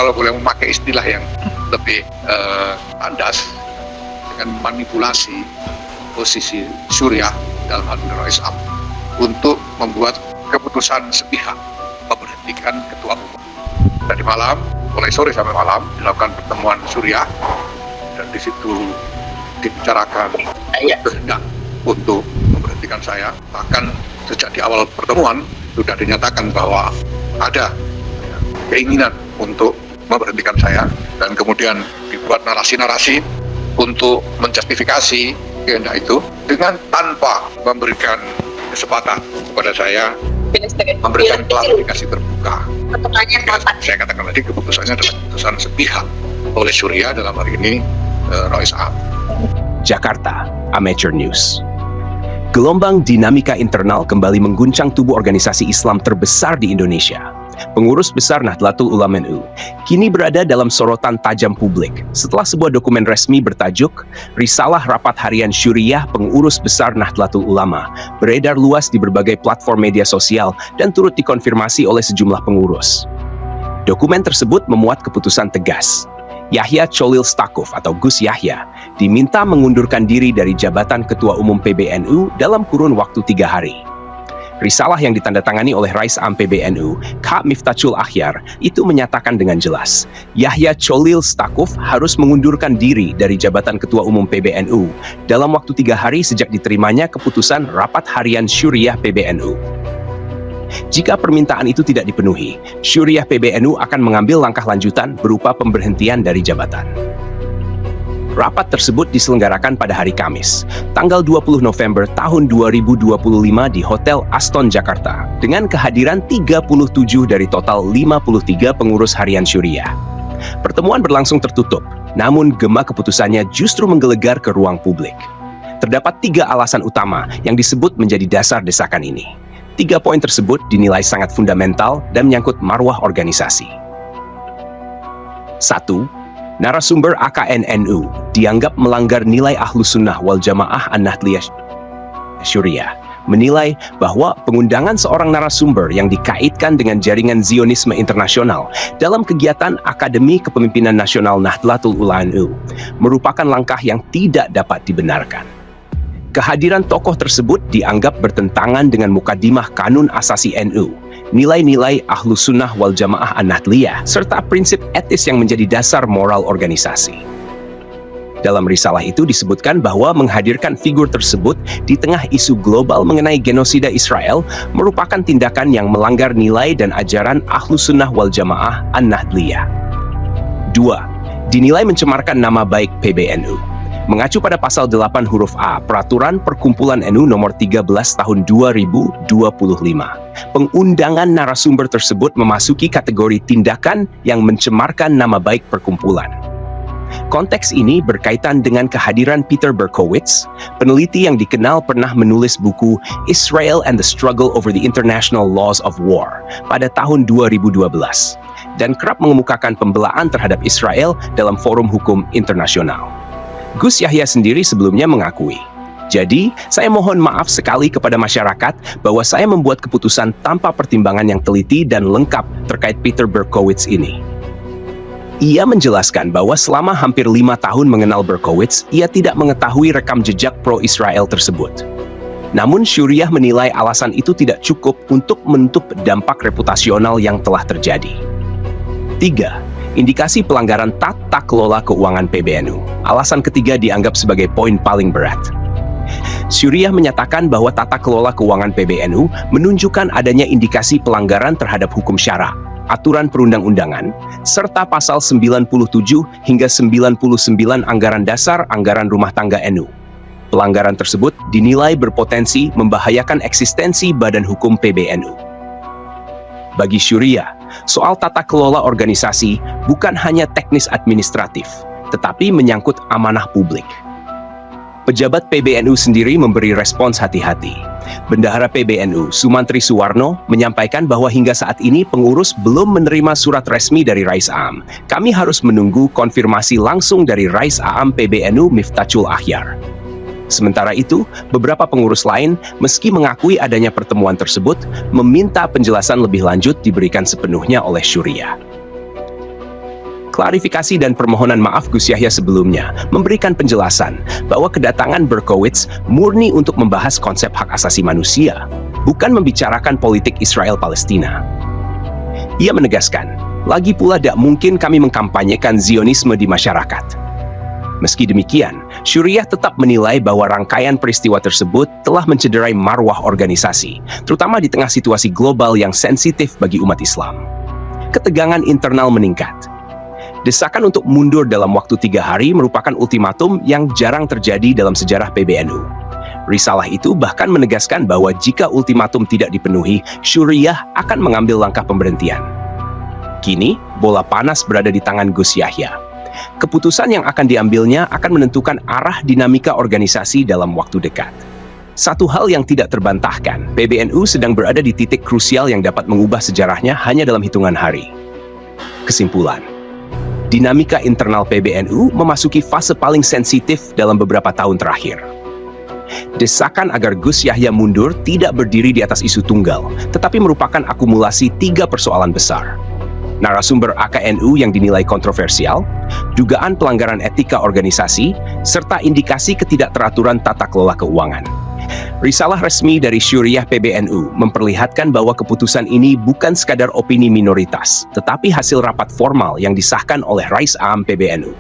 kalau boleh memakai istilah yang lebih tandas, dengan manipulasi posisi Suriah dalam hal ini Rais Am untuk membuat keputusan sepihak memberhentikan ketua umum. Tadi malam, mulai sore sampai malam dilakukan pertemuan Suriah dan di situ dibicarakan kehendak untuk memberhentikan saya. Bahkan sejak di awal pertemuan sudah dinyatakan bahwa ada keinginan untuk memberhentikan saya, dan kemudian dibuat narasi-narasi untuk menjustifikasi kehendak itu dengan tanpa memberikan kesempatan kepada saya memberikan klarifikasi terbuka. Saya katakan tadi keputusannya adalah keputusan sepihak oleh Suriah, dalam hal ini Rais Am. Jakarta, Amateur News. Gelombang dinamika internal kembali mengguncang tubuh organisasi Islam terbesar di Indonesia. Pengurus besar Nahdlatul Ulama NU kini berada dalam sorotan tajam publik setelah sebuah dokumen resmi bertajuk Risalah Rapat Harian Syuriah Pengurus Besar Nahdlatul Ulama beredar luas di berbagai platform media sosial dan turut dikonfirmasi oleh sejumlah pengurus. Dokumen tersebut memuat keputusan tegas. Yahya Cholil Stakuf atau Gus Yahya diminta mengundurkan diri dari jabatan Ketua Umum PBNU dalam kurun waktu 3 hari. Risalah yang ditandatangani oleh Rais Am PBNU, K. Miftachul Akhyar, itu menyatakan dengan jelas, Yahya Cholil Stakuf harus mengundurkan diri dari jabatan Ketua Umum PBNU dalam waktu 3 hari sejak diterimanya keputusan Rapat Harian Syuriah PBNU. Jika permintaan itu tidak dipenuhi, Syuriah PBNU akan mengambil langkah lanjutan berupa pemberhentian dari jabatan. Rapat tersebut diselenggarakan pada hari Kamis, tanggal 20 November tahun 2025 di Hotel Aston Jakarta, dengan kehadiran 37 dari total 53 pengurus harian Syuriah. Pertemuan berlangsung tertutup, namun gema keputusannya justru menggelegar ke ruang publik. Terdapat 3 alasan utama yang disebut menjadi dasar desakan ini. 3 poin tersebut dinilai sangat fundamental dan menyangkut marwah organisasi. 1. Narasumber AKN-NU dianggap melanggar nilai Ahlus Sunnah wal Jamaah An-Nahdliyah Syuriah, menilai bahwa pengundangan seorang narasumber yang dikaitkan dengan jaringan Zionisme internasional dalam kegiatan Akademi Kepemimpinan Nasional Nahdlatul Ulama NU merupakan langkah yang tidak dapat dibenarkan. Kehadiran tokoh tersebut dianggap bertentangan dengan mukadimah Kanun Asasi NU, nilai-nilai Ahlus Sunnah wal Jamaah An-Nahdliyah, serta prinsip etis yang menjadi dasar moral organisasi. Dalam risalah itu disebutkan bahwa menghadirkan figur tersebut di tengah isu global mengenai genosida Israel merupakan tindakan yang melanggar nilai dan ajaran Ahlus Sunnah wal Jamaah An-Nahdliyah. 2. Dinilai mencemarkan nama baik PBNU. Mengacu pada pasal 8 huruf A Peraturan Perkumpulan NU nomor 13 tahun 2025. Pengundangan narasumber tersebut memasuki kategori tindakan yang mencemarkan nama baik perkumpulan. Konteks ini berkaitan dengan kehadiran Peter Berkowitz, peneliti yang dikenal pernah menulis buku Israel and the Struggle Over the International Laws of War pada tahun 2012 dan kerap mengemukakan pembelaan terhadap Israel dalam forum hukum internasional. Gus Yahya sendiri sebelumnya mengakui, jadi saya mohon maaf sekali kepada masyarakat bahwa saya membuat keputusan tanpa pertimbangan yang teliti dan lengkap terkait Peter Berkowitz ini. Ia menjelaskan bahwa selama hampir 5 tahun mengenal Berkowitz, ia tidak mengetahui rekam jejak pro-Israel tersebut. Namun Syuriah menilai alasan itu tidak cukup untuk menutup dampak reputasional yang telah terjadi. 3. Indikasi pelanggaran tata kelola keuangan PBNU. Alasan ketiga dianggap sebagai poin paling berat. Syuriah menyatakan bahwa tata kelola keuangan PBNU menunjukkan adanya indikasi pelanggaran terhadap hukum syara, aturan perundang-undangan, serta pasal 97 hingga 99 Anggaran Dasar Anggaran Rumah Tangga NU. Pelanggaran tersebut dinilai berpotensi membahayakan eksistensi badan hukum PBNU. Bagi Syuriah, soal tata kelola organisasi bukan hanya teknis administratif, tetapi menyangkut amanah publik. Pejabat PBNU sendiri memberi respons hati-hati. Bendahara PBNU, Sumantri Suwarno, menyampaikan bahwa hingga saat ini pengurus belum menerima surat resmi dari Rais Am. Kami harus menunggu konfirmasi langsung dari Rais Am PBNU Miftachul Akhyar. Sementara itu, beberapa pengurus lain, meski mengakui adanya pertemuan tersebut, meminta penjelasan lebih lanjut diberikan sepenuhnya oleh Syuriah. Klarifikasi dan permohonan maaf Gus Yahya sebelumnya memberikan penjelasan bahwa kedatangan Berkowitz murni untuk membahas konsep hak asasi manusia, bukan membicarakan politik Israel-Palestina. Ia menegaskan, lagi pula tidak mungkin kami mengkampanyekan Zionisme di masyarakat. Meski demikian, Syuriah tetap menilai bahwa rangkaian peristiwa tersebut telah mencederai marwah organisasi, terutama di tengah situasi global yang sensitif bagi umat Islam. Ketegangan internal meningkat. Desakan untuk mundur dalam waktu 3 hari merupakan ultimatum yang jarang terjadi dalam sejarah PBNU. Risalah itu bahkan menegaskan bahwa jika ultimatum tidak dipenuhi, Syuriah akan mengambil langkah pemberhentian. Kini, bola panas berada di tangan Gus Yahya. Keputusan yang akan diambilnya akan menentukan arah dinamika organisasi dalam waktu dekat. Satu hal yang tidak terbantahkan, PBNU sedang berada di titik krusial yang dapat mengubah sejarahnya hanya dalam hitungan hari. Kesimpulan, dinamika internal PBNU memasuki fase paling sensitif dalam beberapa tahun terakhir. Desakan agar Gus Yahya mundur tidak berdiri di atas isu tunggal, tetapi merupakan akumulasi 3 persoalan besar. Narasumber AKNU yang dinilai kontroversial, dugaan pelanggaran etika organisasi, serta indikasi ketidakteraturan tata kelola keuangan. Risalah resmi dari Syuriah PBNU memperlihatkan bahwa keputusan ini bukan sekadar opini minoritas, tetapi hasil rapat formal yang disahkan oleh Rais Am PBNU.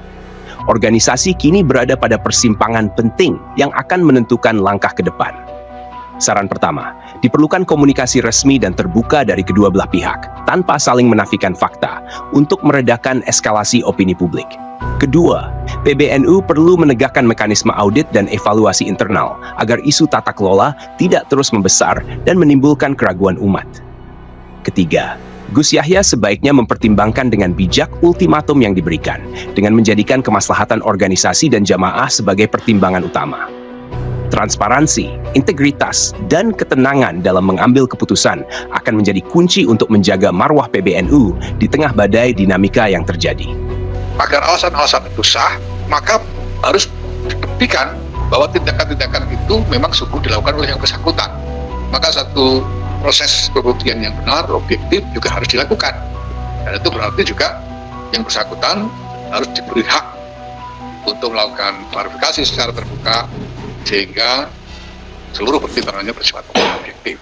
Organisasi kini berada pada persimpangan penting yang akan menentukan langkah ke depan. Saran pertama, diperlukan komunikasi resmi dan terbuka dari kedua belah pihak, tanpa saling menafikan fakta, untuk meredakan eskalasi opini publik. Kedua, PBNU perlu menegakkan mekanisme audit dan evaluasi internal agar isu tata kelola tidak terus membesar dan menimbulkan keraguan umat. Ketiga, Gus Yahya sebaiknya mempertimbangkan dengan bijak ultimatum yang diberikan, dengan menjadikan kemaslahatan organisasi dan jamaah sebagai pertimbangan utama. Transparansi, integritas, dan ketenangan dalam mengambil keputusan akan menjadi kunci untuk menjaga marwah PBNU di tengah badai dinamika yang terjadi. Agar alasan-alasan itu sah, maka harus dibuktikan bahwa tindakan-tindakan itu memang sungguh dilakukan oleh yang bersangkutan. Maka satu proses pembuktian yang benar, objektif juga harus dilakukan. Dan itu berarti juga yang bersangkutan harus diberi hak untuk melakukan klarifikasi secara terbuka, sehingga seluruh pertimbangannya bersifat objektif.